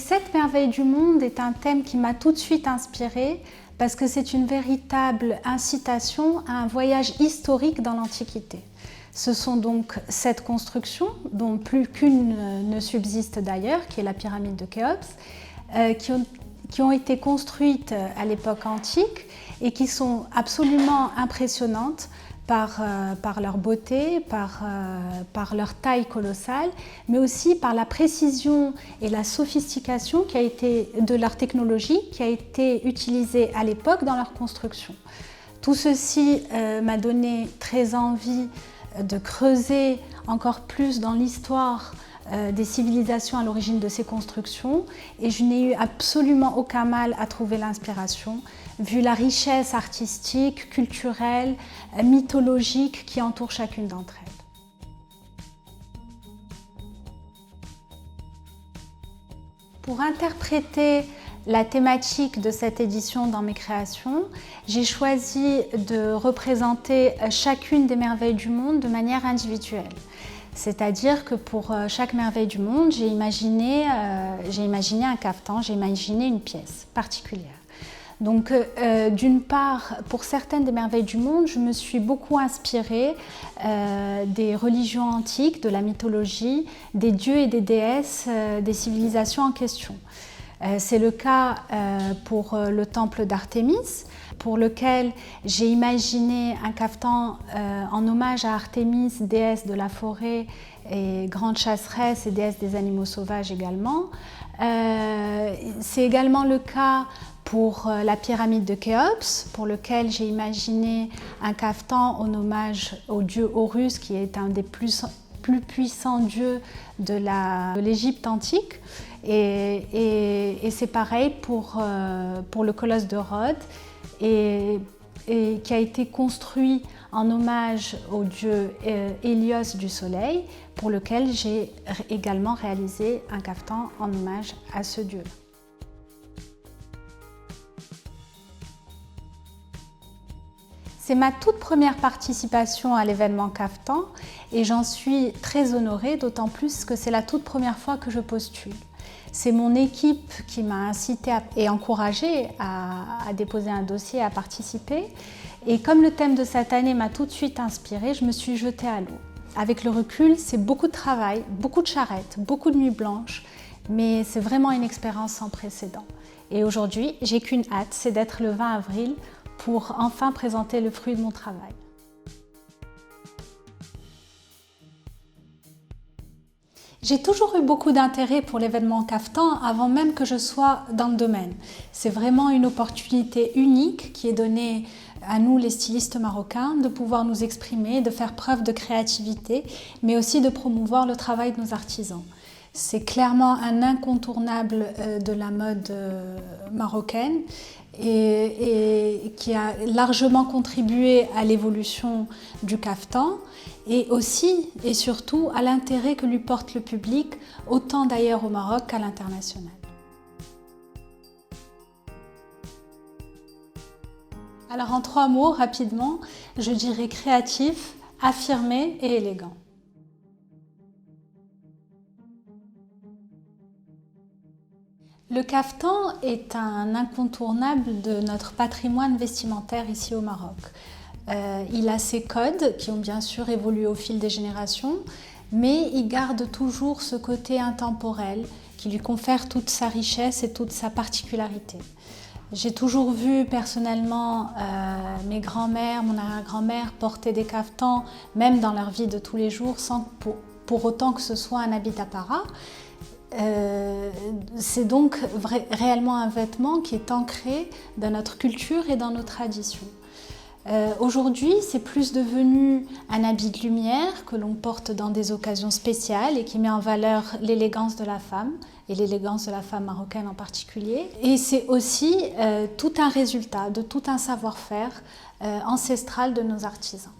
7 merveilles du monde est un thème qui m'a tout de suite inspirée parce que c'est une véritable incitation à un voyage historique dans l'Antiquité. Ce sont donc 7 constructions, dont plus qu'une ne subsiste d'ailleurs, qui est la pyramide de Khéops, qui ont été construites à l'époque antique et qui sont absolument impressionnantes par leur beauté, par leur taille colossale, mais aussi par la précision et la sophistication de leur technologie qui a été utilisée à l'époque dans leur construction. Tout ceci m'a donné très envie de creuser encore plus dans l'histoire des civilisations à l'origine de ces constructions et je n'ai eu absolument aucun mal à trouver l'inspiration vu la richesse artistique, culturelle, mythologique qui entoure chacune d'entre elles. Pour interpréter la thématique de cette édition dans mes créations, j'ai choisi de représenter chacune des merveilles du monde de manière individuelle. C'est-à-dire que pour chaque merveille du monde, j'ai imaginé un cafetan, j'ai imaginé une pièce particulière. Donc d'une part, pour certaines des merveilles du monde, je me suis beaucoup inspirée des religions antiques, de la mythologie, des dieux et des déesses des civilisations en question. C'est le cas pour le temple d'Artémis, pour lequel j'ai imaginé un cafetan en hommage à Artémis, déesse de la forêt et grande chasseresse et déesse des animaux sauvages également. C'est également le cas pour la pyramide de Khéops, pour lequel j'ai imaginé un cafetan en hommage au dieu Horus, qui est un des plus puissants dieux de l'Égypte antique. Et c'est pareil pour le colosse de Rhodes, et qui a été construit en hommage au dieu Hélios du soleil, pour lequel j'ai également réalisé un cafetan en hommage à ce dieu. C'est ma toute première participation à l'événement Cafetan et j'en suis très honorée, d'autant plus que c'est la toute première fois que je postule. C'est mon équipe qui m'a incitée et encouragée à déposer un dossier, à participer. Et comme le thème de cette année m'a tout de suite inspirée, je me suis jetée à l'eau. Avec le recul, c'est beaucoup de travail, beaucoup de charrettes, beaucoup de nuits blanches, mais c'est vraiment une expérience sans précédent. Et aujourd'hui, j'ai qu'une hâte, c'est d'être le 20 avril pour enfin présenter le fruit de mon travail. J'ai toujours eu beaucoup d'intérêt pour l'événement Cafetan avant même que je sois dans le domaine. C'est vraiment une opportunité unique qui est donnée à nous les stylistes marocains de pouvoir nous exprimer, de faire preuve de créativité, mais aussi de promouvoir le travail de nos artisans. C'est clairement un incontournable de la mode marocaine et qui a largement contribué à l'évolution du cafetan et aussi et surtout à l'intérêt que lui porte le public, autant d'ailleurs au Maroc qu'à l'international. Alors en 3 mots, rapidement, je dirais créatif, affirmé et élégant. Le cafetan est un incontournable de notre patrimoine vestimentaire ici au Maroc. Il a ses codes qui ont bien sûr évolué au fil des générations, mais il garde toujours ce côté intemporel qui lui confère toute sa richesse et toute sa particularité. J'ai toujours vu personnellement mes grands-mères, mon arrière-grand-mère porter des cafetans, même dans leur vie de tous les jours, sans pour autant que ce soit un habit d'apparat. C'est donc réellement un vêtement qui est ancré dans notre culture et dans nos traditions. Aujourd'hui, c'est plus devenu un habit de lumière que l'on porte dans des occasions spéciales et qui met en valeur l'élégance de la femme, et l'élégance de la femme marocaine en particulier. Et c'est aussi tout un résultat de tout un savoir-faire ancestral de nos artisans.